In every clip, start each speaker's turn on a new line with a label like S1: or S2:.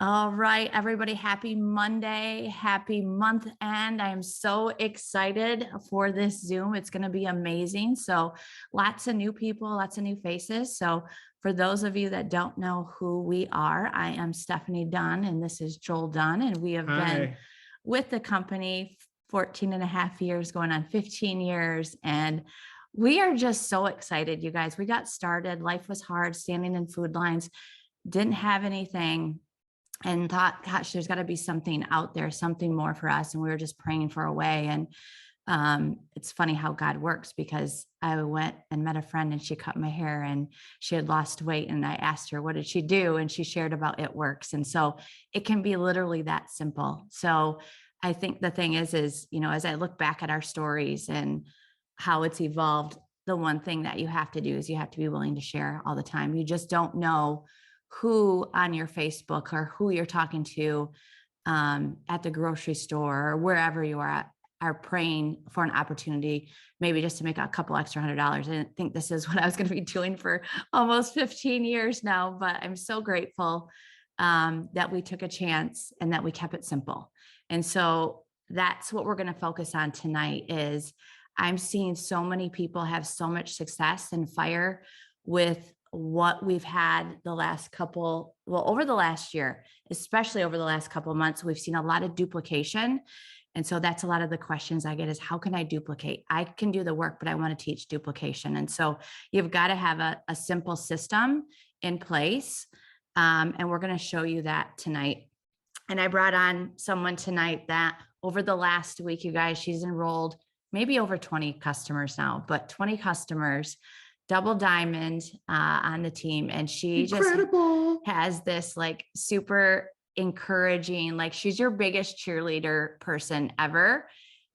S1: All right, everybody, happy Monday, happy month end. I am so excited for this Zoom. It's going to be amazing. So, lots of new people, lots of new faces. So, for those of you that don't know who we are, I am Stephanie Dunn and this is Joel Dunn. And we have been with the company 14 and a half years, going on 15 years. And we are just so excited, you guys. We got started. Life was hard, standing in food lines, didn't have anything, and thought, gosh, there's got to be something out there, something more for us. And we were just praying for a way. And it's funny how God works, because I went and met a friend and she cut my hair and she had lost weight. And I asked her, what did she do? And she shared about It Works. And so it can be literally that simple. So I think the thing is, as I look back at our stories and how it's evolved, the one thing that you have to do is you have to be willing to share all the time. You just don't know who on your Facebook or who you're talking to at the grocery store or wherever you are at, are praying for an opportunity, maybe just to make a couple extra $100. I didn't think this is what I was going to be doing for almost 15 years now, but I'm so grateful that we took a chance and that we kept it simple. And so that's what we're going to focus on tonight. Is I'm seeing so many people have so much success and fire with what we've had over the last year, especially over the last couple of months. We've seen a lot of duplication. And so that's a lot of the questions I get is, how can I duplicate? I can do the work, but I want to teach duplication. And so you've got to have a simple system in place. And we're going to show you that tonight. And I brought on someone tonight that over the last week, you guys, she's enrolled maybe over 20 customers now, but 20 customers, double diamond on the team. And she Incredible. Just has this like super encouraging, like she's your biggest cheerleader person ever.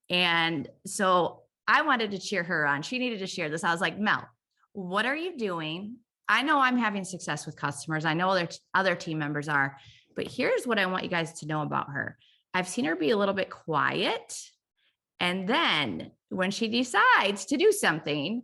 S1: And so I wanted to cheer her on. She needed to share this. I was like, Mel, what are you doing? I know I'm having success with customers. I know other team members are, but here's what I want you guys to know about her. I've seen her be a little bit quiet. And then when she decides to do something,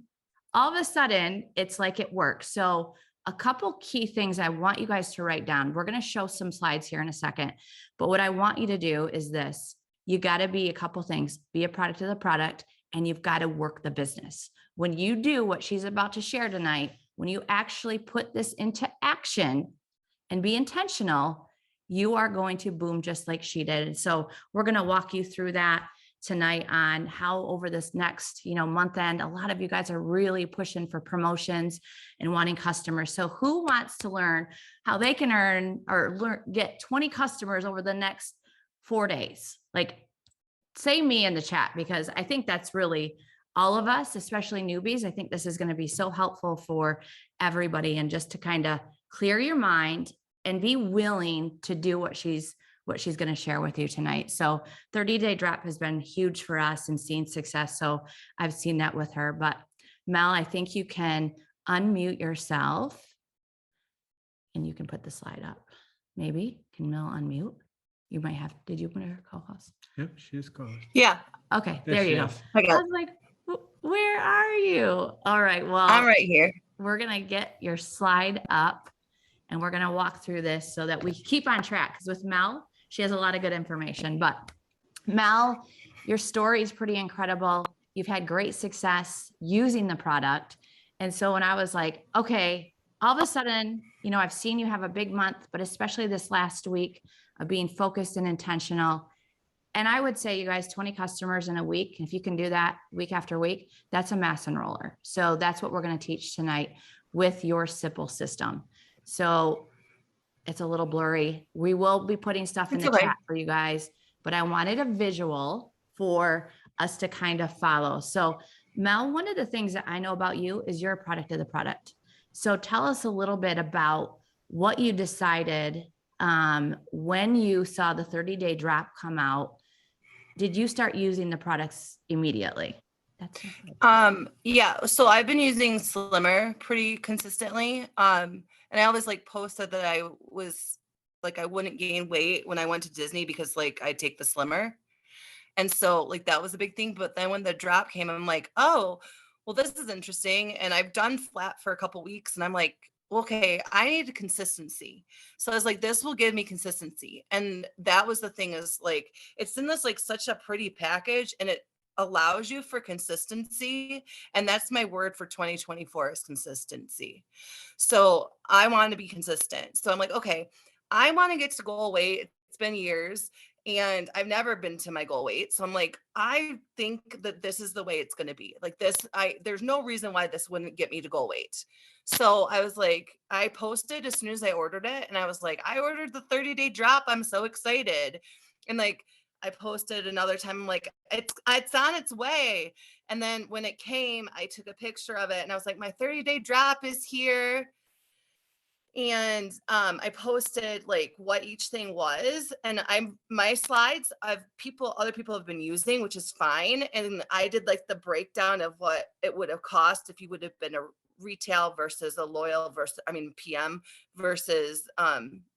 S1: all of a sudden, it's like it works. So a couple key things I want you guys to write down. We're going to show some slides here in a second. But what I want you to do is this. You got to be a couple things. Be a product of the product, and you've got to work the business. When you do what she's about to share tonight, when you actually put this into action and be intentional, you are going to boom just like she did. And so we're going to walk you through that tonight on how over this next, month end, a lot of you guys are really pushing for promotions and wanting customers. So who wants to learn how they can get 20 customers over the next 4 days? Like, say me in the chat, because I think that's really all of us, especially newbies. I think this is going to be so helpful for everybody, and just to kind of clear your mind and be willing to do what she's going to share with you tonight. So 30-day drop has been huge for us and seeing success. So I've seen that with her. But Mel, I think you can unmute yourself and you can put the slide up. Maybe. Can Mel unmute? You might have. Did you put her co-host?
S2: Yep, she's called.
S1: Yeah. Okay, there you go. I was like, where are you? All right. Well,
S3: I'm right here.
S1: We're going to get your slide up and we're going to walk through this so that we keep on track. Because with Mel, she has a lot of good information. But Mel, your story is pretty incredible. You've had great success using the product. And so when I was like, okay, all of a sudden, I've seen you have a big month, but especially this last week of being focused and intentional. And I would say, you guys, 20 customers in a week, if you can do that week after week, that's a mass enroller. So that's what we're going to teach tonight with your SIPL system. So it's a little blurry. We will be putting stuff in the chat for you guys, but I wanted a visual for us to kind of follow. So Mel, one of the things that I know about you is you're a product of the product. So tell us a little bit about what you decided when you saw the 30-day drop come out. Did you start using the products immediately?
S3: Yeah. So I've been using Slimmer pretty consistently. And I always posted that I was I wouldn't gain weight when I went to Disney because I'd take the Slimmer. And so that was a big thing. But then when the drop came, I'm like, oh, well, this is interesting. And I've done flat for a couple weeks and I'm like, okay, I need consistency. So I was like, this will give me consistency. And that was the thing, is like, it's in this like such a pretty package, and it allows you for consistency. And that's my word for 2024 is consistency. So I want to be consistent. So I'm like, okay, I want to get to goal weight. It's been years and I've never been to my goal weight. So I'm like, I think that this is the way it's going to be. Like this, there's no reason why this wouldn't get me to goal weight. So I was like, I posted as soon as I ordered it, and I was like, I ordered the 30-day drop. I'm so excited. And like, I posted another time, I'm like, it's on its way. And then when it came, I took a picture of it and I was like, my 30-day drop is here. And I posted like what each thing was, and my slides other people have been using, which is fine. And I did like the breakdown of what it would have cost if you would have been a retail versus a loyal versus, I mean, PM versus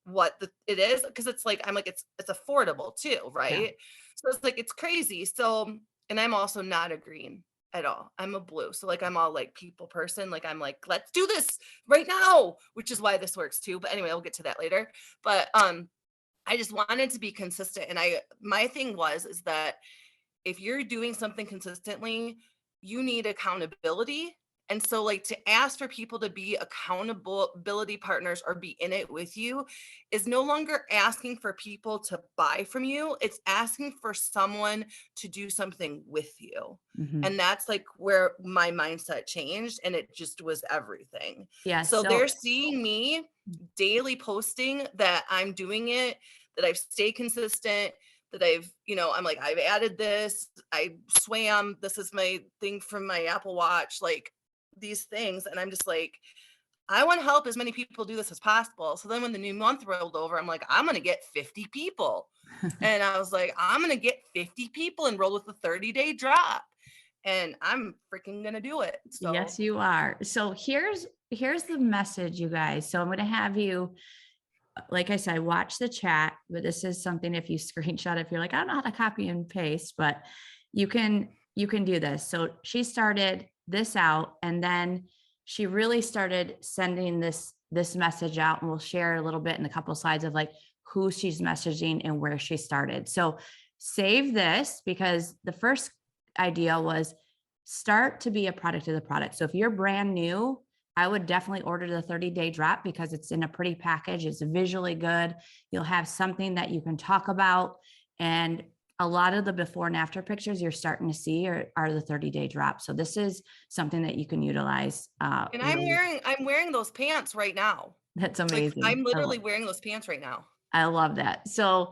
S3: what it is, because it's like, I'm like, it's affordable too,
S1: Yeah.
S3: right? So it's like, it's crazy. So, and I'm also not a green at all. I'm a blue. So like, I'm all like people person. Like, I'm like, let's do this right now, which is why this works too. But anyway, I'll get to that later. But I just wanted to be consistent. And my thing is that if you're doing something consistently, you need accountability. And so like, to ask for people to be accountability partners or be in it with you is no longer asking for people to buy from you. It's asking for someone to do something with you.
S1: Mhm.
S3: And that's like where my mindset changed, and it just was everything.
S1: Yeah.
S3: So
S1: So
S3: they're seeing me daily posting that I'm doing it, that I've stayed consistent, that I'm like, I've added this, I swam, this is my thing from my Apple Watch, like these things. And I'm just like, I want to help as many people do this as possible. So then when the new month rolled over, I'm like, I'm going to get 50 people. And I was like, I'm going to get 50 people enrolled with a 30-day drop. And I'm freaking going to do it.
S1: yes,
S3: So
S1: you are. So here's the message, you guys. So I'm going to have you, like I said, watch the chat, but this is something, if you screenshot, if you're like, I don't know how to copy and paste, but you can do this. So she started this out, and then she really started sending this message out, and we'll share a little bit in a couple of slides of like who she's messaging and where she started. So save this, because the first idea was start to be a product of the product. So if you're brand new, I would definitely order the 30-day drop because it's in a pretty package. It's visually good. You'll have something that you can talk about. And a lot of the before and after pictures you're starting to see are the 30-day drop. So this is something that you can utilize.
S3: and
S1: Really,
S3: I'm wearing those pants right now.
S1: that's
S3: Like
S1: amazing.
S3: I'm literally wearing those pants right now.
S1: I love that. So,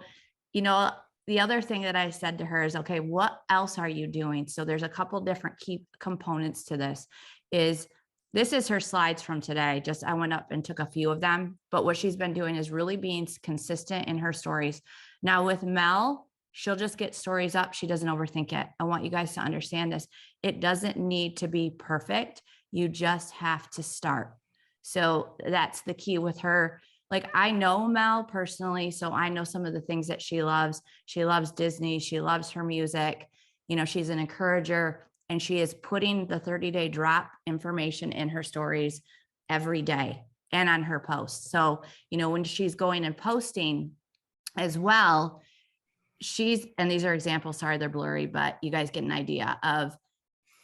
S1: you know, the other thing that I said to her is, okay, what else are you doing? So there's a couple different key components to this. This is her slides from today. Just I went up and took a few of them, but what she's been doing is really being consistent in her stories. Now with Mel, she'll just get stories up. She doesn't overthink it. I want you guys to understand this. It doesn't need to be perfect. You just have to start. So that's the key with her. Like, I know Mel personally, so I know some of the things that she loves. She loves Disney. She loves her music. You know, she's an encourager, and she is putting the 30-day drop information in her stories every day and on her posts. So, you know, when she's going and posting as well, and these are examples, sorry, they're blurry, but you guys get an idea of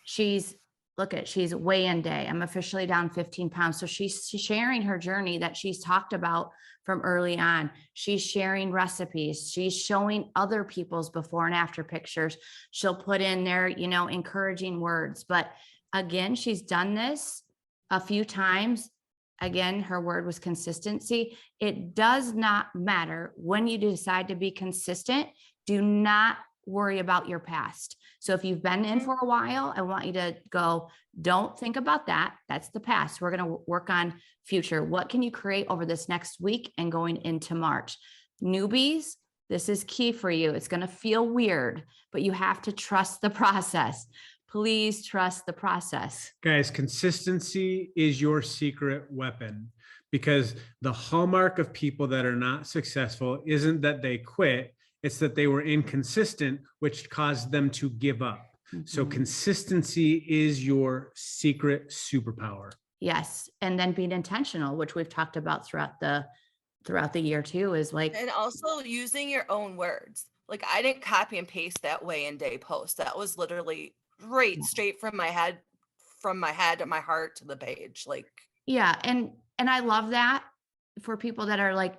S1: she's she's weigh-in day. I'm officially down 15 pounds. So she's sharing her journey that she's talked about from early on. She's sharing recipes. She's showing other people's before and after pictures. She'll put in there, you know, encouraging words. But again, she's done this a few times. Again, her word was consistency. It does not matter when you decide to be consistent. Do not worry about your past. So if you've been in for a while, I want you to go, don't think about that. That's the past. We're going to work on future. What can you create over this next week and going into March? Newbies, this is key for you. It's going to feel weird, but you have to trust the process. Please trust the process.
S2: Guys, consistency is your secret weapon, because the hallmark of people that are not successful isn't that they quit. It's that they were inconsistent, which caused them to give up. So consistency is your secret superpower.
S1: Yes. And then being intentional, which we've talked about throughout the year too, is like,
S3: And also using your own words. Like I didn't copy and paste that way in day post. That was literally right straight from my head to my heart to the page. Like
S1: yeah. And I love that for people that are like,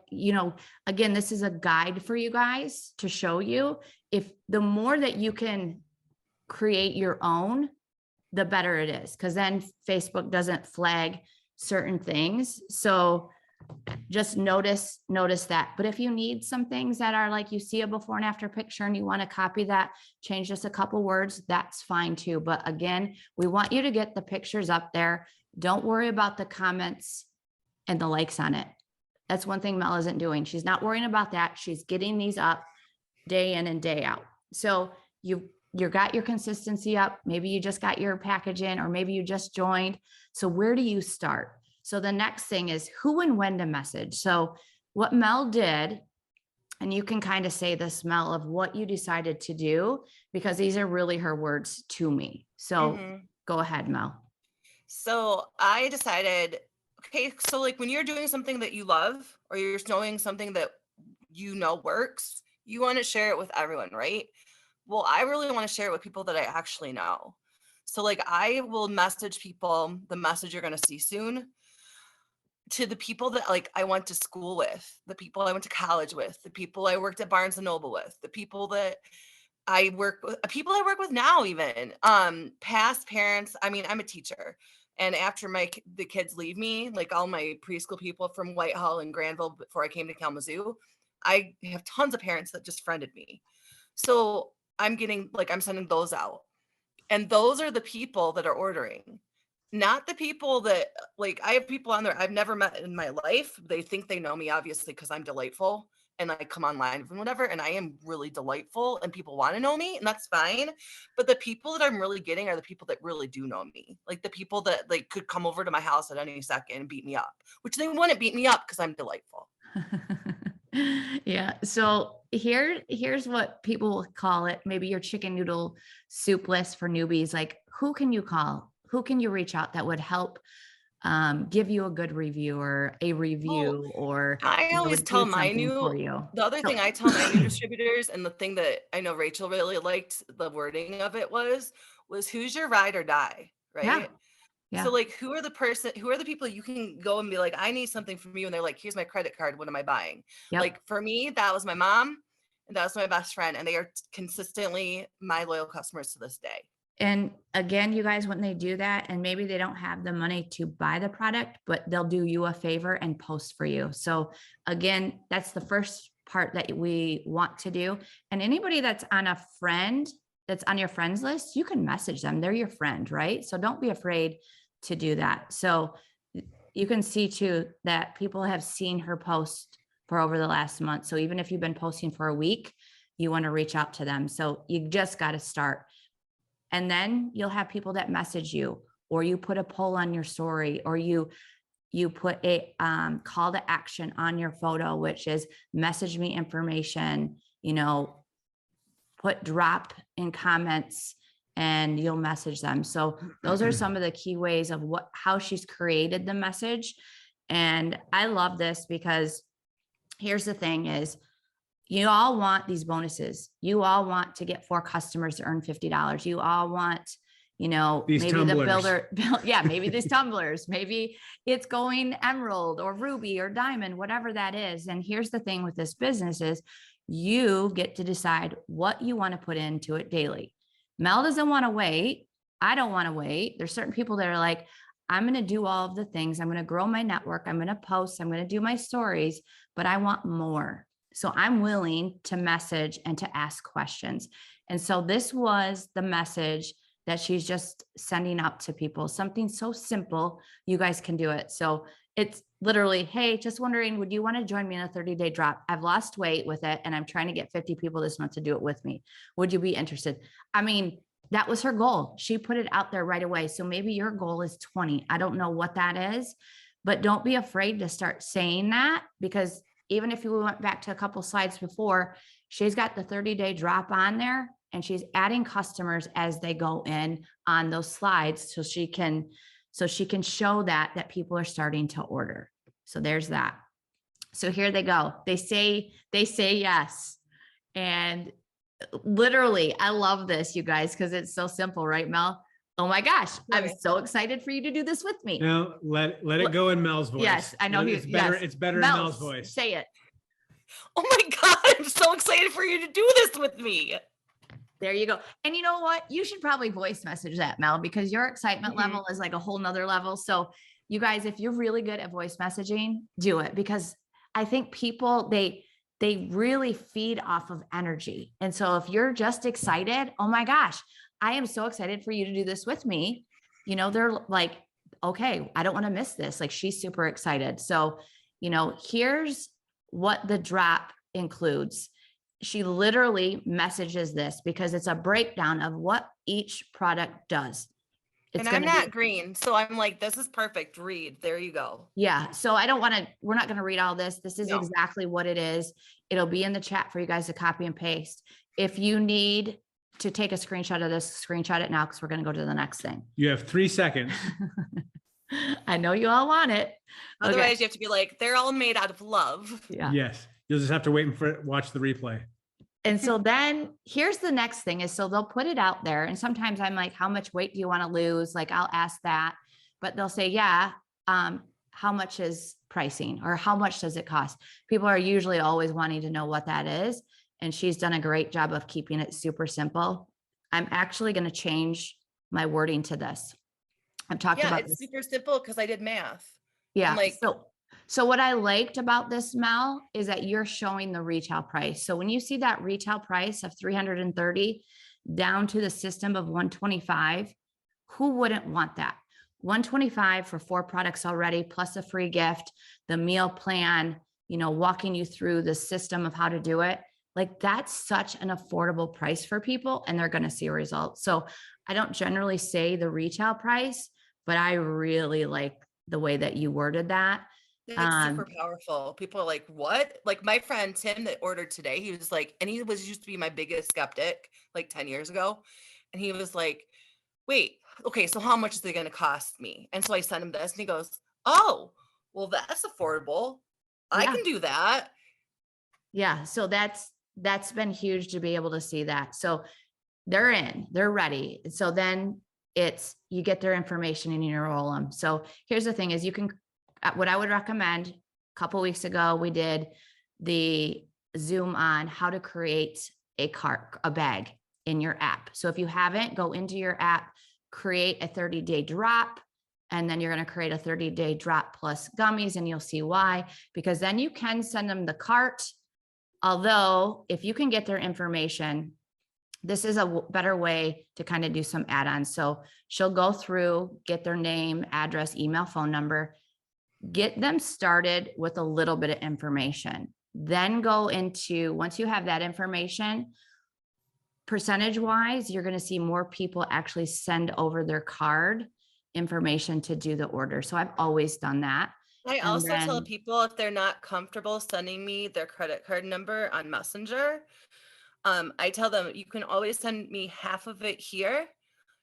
S1: again, this is a guide for you guys to show you, if the more that you can create your own, the better it is. Cause then Facebook doesn't flag certain things. So just notice that. But if you need some things that are like, you see a before and after picture and you want to copy that, change just a couple words, that's fine too. But again, we want you to get the pictures up there. Don't worry about the comments and the likes on it. That's one thing Mel isn't doing. She's not worrying about that. She's getting these up day in and day out. So you got your consistency up. Maybe you just got your package in, or maybe you just joined. So where do you start? So the next thing is who and when to message. So what Mel did, and you can kind of say this, Mel, of what you decided to do, because these are really her words to me. So go ahead, Mel.
S3: So I decided, okay, so like when you're doing something that you love, or you're knowing something that works, you want to share it with everyone, right? Well, I really want to share it with people that I actually know. So like I will message people the message you're going to see soon, to the people that like I went to school with, the people I went to college with, the people I worked at Barnes and Noble with, the people that I work with, people I work with now, even past parents. I mean, I'm a teacher. And after the kids leave me, like all my preschool people from Whitehall and Granville before I came to Kalamazoo, I have tons of parents that just friended me. So I'm sending those out. And those are the people that are ordering, not the people that like, I have people on there I've never met in my life. They think they know me, obviously, because I'm delightful and I come online and whatever. And I am really delightful and people want to know me, and that's fine. But the people that I'm really getting are the people that really do know me. Like the people that like could come over to my house at any second and beat me up, which they wouldn't beat me up because I'm delightful.
S1: Yeah. So here's what people call it. Maybe your chicken noodle soup list for newbies. Like, who can you call? Who can you reach out that would help give you a good review or a review, or
S3: I always
S1: would do
S3: tell my
S1: something for
S3: new,
S1: you?
S3: the other thing I tell my new distributors, and the thing that I know Rachel really liked the wording of it was who's your ride or die,
S1: Yeah.
S3: right?
S1: Yeah.
S3: So like, who are the people you can go and be like, I need something from you. And they're like, here's my credit card. What am I buying?
S1: Yep.
S3: Like for me, that was my mom and that was my best friend. And they are consistently my loyal customers to this day.
S1: And again, you guys, when they do that, and maybe they don't have the money to buy the product, but they'll do you a favor and post for you. So again, that's the first part that we want to do. And anybody that's on your friends list, you can message them. They're your friend, right? So don't be afraid to do that. So you can see too that people have seen her post for over the last month. So even if you've been posting for a week, you want to reach out to them. So you just got to start. And then you'll have people that message you, or you put a poll on your story, or you put a call to action on your photo, which is message me information, put drop in comments and you'll message them. So those are some of the key ways of how she's created the message. And I love this because here's the thing is, you all want these bonuses. You all want to get 4 customers to earn $50. You all want,
S2: these
S1: maybe
S2: tumblers.
S1: the builder, maybe these tumblers, maybe it's going emerald or ruby or diamond, whatever that is. And here's the thing with this business is you get to decide what you want to put into it daily. Mel doesn't want to wait. I don't want to wait. There's certain people that are like, I'm going to do all of the things. I'm going to grow my network. I'm going to post. I'm going to do my stories, but I want more. So I'm willing to message and to ask questions. And so this was the message that she's just sending out to people. Something so simple, you guys can do it. So it's literally, hey, just wondering, would you want to join me in a 30-day drop? I've lost weight with it and I'm trying to get 50 people this month to do it with me. Would you be interested? I mean, that was her goal. She put it out there right away. So maybe your goal is 20. I don't know what that is, but don't be afraid to start saying that, because even if you went back to a couple slides before, she's got the 30-day drop on there and she's adding customers as they go in on those slides so she can So she can show that people are starting to order. So there's that. So here they go. They say yes. And literally, I love this, you guys, because it's so simple, right, Mel? Oh my gosh, I'm so excited for you to do this with me.
S2: Now let it go in Mel's voice.
S1: Yes, I know.
S2: It's better.
S1: Yes.
S2: It's better in Mel's voice.
S1: Say it.
S3: Oh my God, I'm so excited for you to do this with me.
S1: There you go. And you know what? You should probably voice message that, Mel, because your excitement level is like a whole nother level. So you guys, if you're really good at voice messaging, do it, because I think people, they really feed off of energy. And so if you're just excited, oh my gosh, I am so excited for you to do this with me. You know, they're like, okay, I don't want to miss this. Like, she's super excited. So, you know, here's what the drop includes. She literally messages this because it's a breakdown of what each product does.
S3: And I'm not green, so I'm like, this is perfect. Read. There you go.
S1: Yeah. So we're not going to read all this. This is exactly what it is. It'll be in the chat for you guys to copy and paste. If you need to take a screenshot of this, screenshot it now, because we're going to go to the next thing.
S2: You have 3 seconds.
S1: I know you all want it.
S3: Otherwise, you have to be like, they're all made out of love.
S1: Yeah.
S2: Yes. You'll just have to wait and watch the replay.
S1: And so then here's the next thing is, so they'll put it out there. And sometimes I'm like, how much weight do you want to lose? Like, I'll ask that, but they'll say, yeah. How much is pricing, or how much does it cost? People are usually always wanting to know what that is. And she's done a great job of keeping it super simple. I'm actually going to change my wording to this. I've talked about
S3: it's super simple because I did math.
S1: Yeah. So what I liked about this, Mel, is that you're showing the retail price. So when you see that retail price of $330 down to the system of $125, who wouldn't want that? $125 for 4 products already, plus a free gift, the meal plan, you know, walking you through the system of how to do it. Like, that's such an affordable price for people, and they're going to see a result. So I don't generally say the retail price, but I really like the way that you worded that.
S3: It's super powerful. People are like, what? Like, my friend Tim that ordered today, he was like, and he used to be my biggest skeptic like 10 years ago. And he was like, wait, okay, so how much is it going to cost me? And so I sent him this and he goes, oh, well, that's affordable. I can do that.
S1: Yeah. So that's been huge to be able to see that. So they're ready. So then you get their information and you enroll them. So here's the thing is, you can, what I would recommend, a couple of weeks ago, we did the Zoom on how to create a bag in your app. So if you haven't, go into your app, create a 30-day drop, and then you're going to create a 30-day drop plus gummies, and you'll see why, because then you can send them the cart. Although if you can get their information, this is a better way to kind of do some add-ons. So she'll go through, get their name, address, email, phone number, get them started with a little bit of information. Then go into, once you have that information, percentage wise, you're going to see more people actually send over their card information to do the order. So I've always done that.
S3: I also tell people, if they're not comfortable sending me their credit card number on Messenger, I tell them, you can always send me half of it here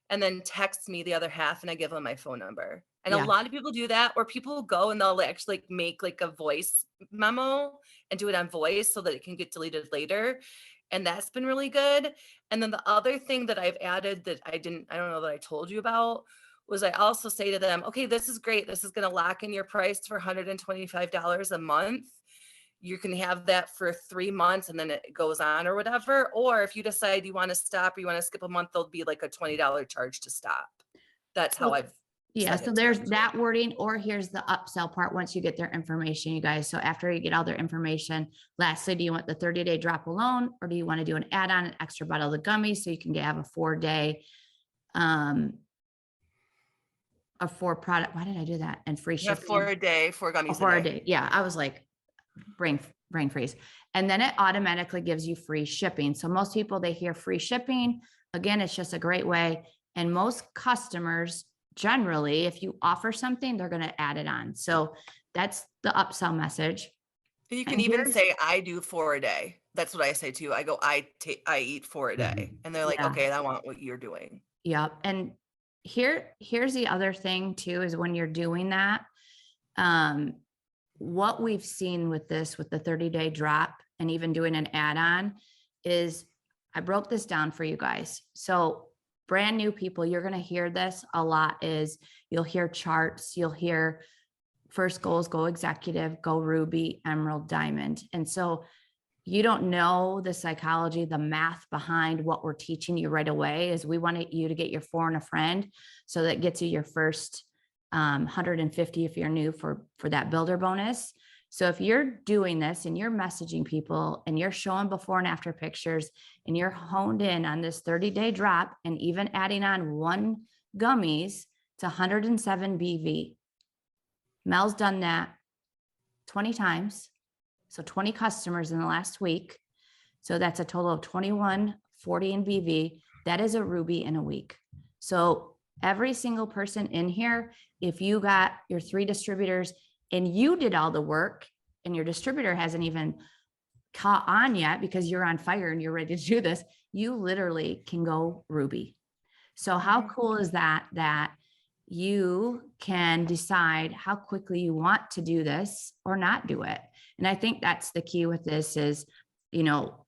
S3: and then text me the other half, and I give them my phone number. And a lot of people do that, or people go and they'll actually make like a voice memo and do it on voice so that it can get deleted later. And that's been really good. And then the other thing that I've added that I don't know that I told you about, was I also say to them, okay, this is great. This is going to lock in your price for $125 a month. You can have that for 3 months and then it goes on or whatever. Or if you decide you want to stop or you want to skip a month, there'll be like a $20 charge to stop. That's how I've.
S1: Yeah. So there's that wording, or here's the upsell part. Once you get their information, you guys. So after you get all their information, lastly, do you want the 30-day drop alone, or do you want to do an add-on, an extra bottle of gummies? So you can have a 4-day, a 4 product. Why did I do that? And free shipping.
S3: 4 gummies.
S1: 4 a day. Yeah. I was like, brain freeze. And then it automatically gives you free shipping. So most people, they hear free shipping. Again, it's just a great way. And most customers, generally, if you offer something, they're going to add it on. So that's the upsell message.
S3: You can even say, I do 4 a day. That's what I say too. I go, I eat 4 a day. And they're like, okay, I want what you're doing.
S1: Yep. And here's the other thing too, is when you're doing that, what we've seen with this, with the 30-day drop and even doing an add-on, is I broke this down for you guys. So brand new people, you're going to hear this a lot, is you'll hear charts, you'll hear first goals, go executive, go Ruby, Emerald, Diamond. And so you don't know the psychology, the math behind what we're teaching you right away. Is we wanted you to get your 4 and a friend. So that gets you your first 150 if you're new for that builder bonus. So if you're doing this and you're messaging people and you're showing before and after pictures and you're honed in on this 30-day drop and even adding on 1 gummies to 107 BV, Mel's done that 20 times. So 20 customers in the last week. So that's a total of 2140 in BV. That is a Ruby in a week. So every single person in here, if you got your 3 distributors and you did all the work and your distributor hasn't even caught on yet because you're on fire and you're ready to do this, you literally can go Ruby. So how cool is that, that you can decide how quickly you want to do this or not do it? And I think that's the key with this is, you know,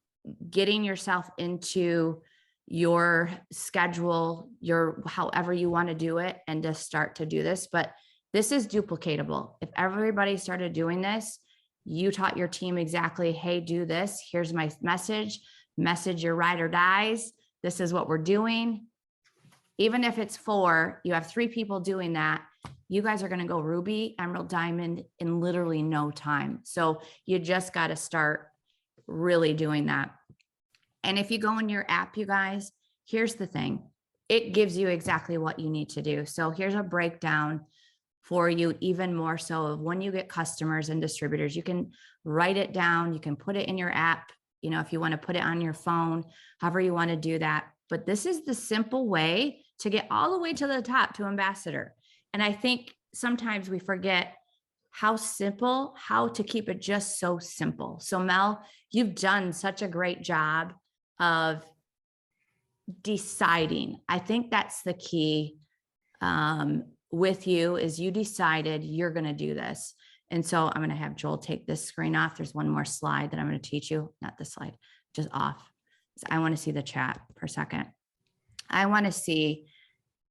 S1: getting yourself into your schedule, your however you want to do it, and just start to do this. But this is duplicatable. If everybody started doing this, you taught your team exactly, hey, do this. Here's my message your ride or dies. This is what we're doing. Even if it's 4, you have 3 people doing that, you guys are going to go Ruby, Emerald, Diamond in literally no time. So you just got to start really doing that. And if you go in your app, you guys, here's the thing. It gives you exactly what you need to do. So here's a breakdown for you, even more so of when you get customers and distributors. You can write it down. You can put it in your app, you know, if you want to put it on your phone, however you want to do that. But this is the simple way to get all the way to the top to ambassador. And I think sometimes we forget how to keep it just so simple. So Mel, you've done such a great job of deciding. I think that's the key with you, is you decided you're going to do this. And so I'm going to have Joel take this screen off. There's one more slide that I'm going to teach you. Not this slide, just off. So I want to see the chat for a second. I want to see,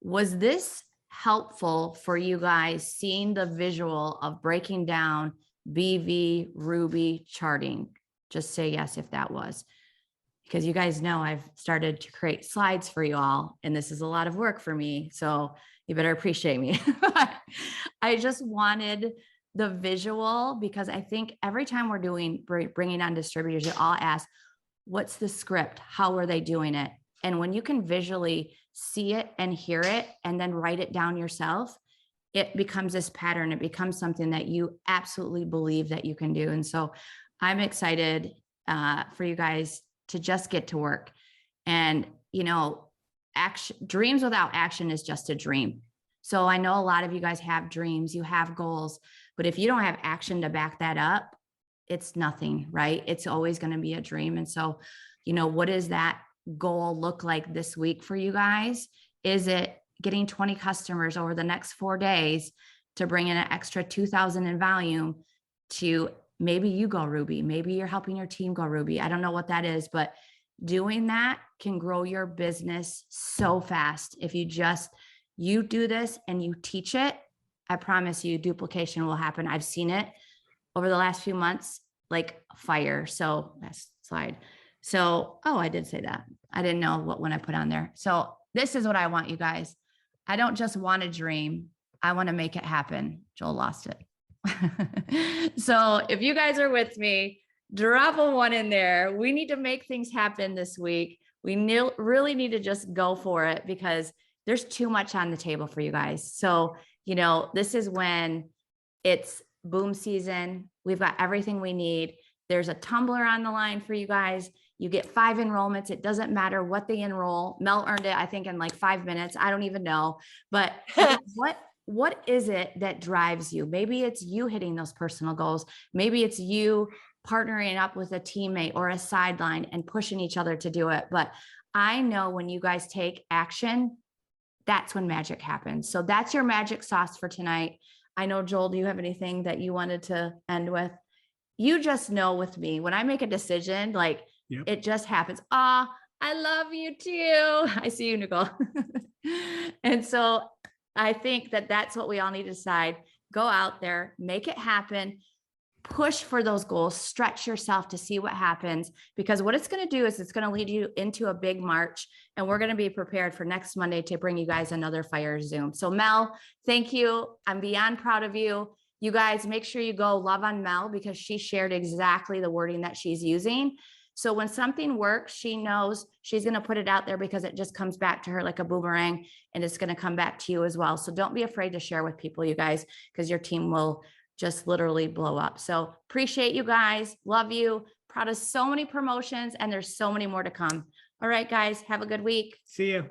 S1: was this helpful for you guys seeing the visual of breaking down BV, Ruby charting? Just say yes if that was, because you guys know I've started to create slides for you all, and this is a lot of work for me. So you better appreciate me. I just wanted the visual, because I think every time we're bringing on distributors, you all ask, what's the script? How are they doing it? And when you can visually see it and hear it and then write it down yourself, it becomes this pattern. It becomes something that you absolutely believe that you can do. And so I'm excited for you guys to just get to work. And, you know, dreams without action is just a dream. So I know a lot of you guys have dreams, you have goals, but if you don't have action to back that up, it's nothing, right? It's always going to be a dream. And so, you know, what does that goal look like this week for you guys? Is it getting 20 customers over the next 4 days to bring in an extra 2,000 in volume to maybe you go Ruby, maybe you're helping your team go Ruby. I don't know what that is, but doing that can grow your business so fast. If you do this and you teach it, I promise you duplication will happen. I've seen it over the last few months, like fire. So last slide. So, oh, I did say that. I didn't know when I put on there. So this is what I want, you guys. I don't just want a dream. I want to make it happen. Joel lost it. So if you guys are with me, drop a 1 in there. We need to make things happen this week. We really need to just go for it, because there's too much on the table for you guys. So, you know, this is when it's boom season. We've got everything we need. There's a tumbler on the line for you guys. You get 5 enrollments. It doesn't matter what they enroll. Mel earned it, I think, in like 5 minutes. I don't even know. But what is it that drives you? Maybe it's you hitting those personal goals. Maybe it's you partnering up with a teammate or a sideline and pushing each other to do it. But I know when you guys take action, that's when magic happens. So that's your magic sauce for tonight. I know, Joel, do you have anything that you wanted to end with? You just know with me, when I make a decision, like it just happens. Ah, I love you too. I see you, Nicole. And so I think that that's what we all need to decide. Go out there, make it happen, push for those goals, stretch yourself to see what happens, because what it's going to do is it's going to lead you into a big March, and we're going to be prepared for next Monday to bring you guys another fire Zoom. So Mel, thank you. I'm beyond proud of you. You guys make sure you go love on Mel, because she shared exactly the wording that she's using. So when something works, she knows she's going to put it out there, because it just comes back to her like a boomerang, and it's going to come back to you as well. So don't be afraid to share with people, you guys, because your team will just literally blow up. So appreciate you guys. Love you. Proud of so many promotions, and there's so many more to come. All right, guys, have a good week.
S2: See you.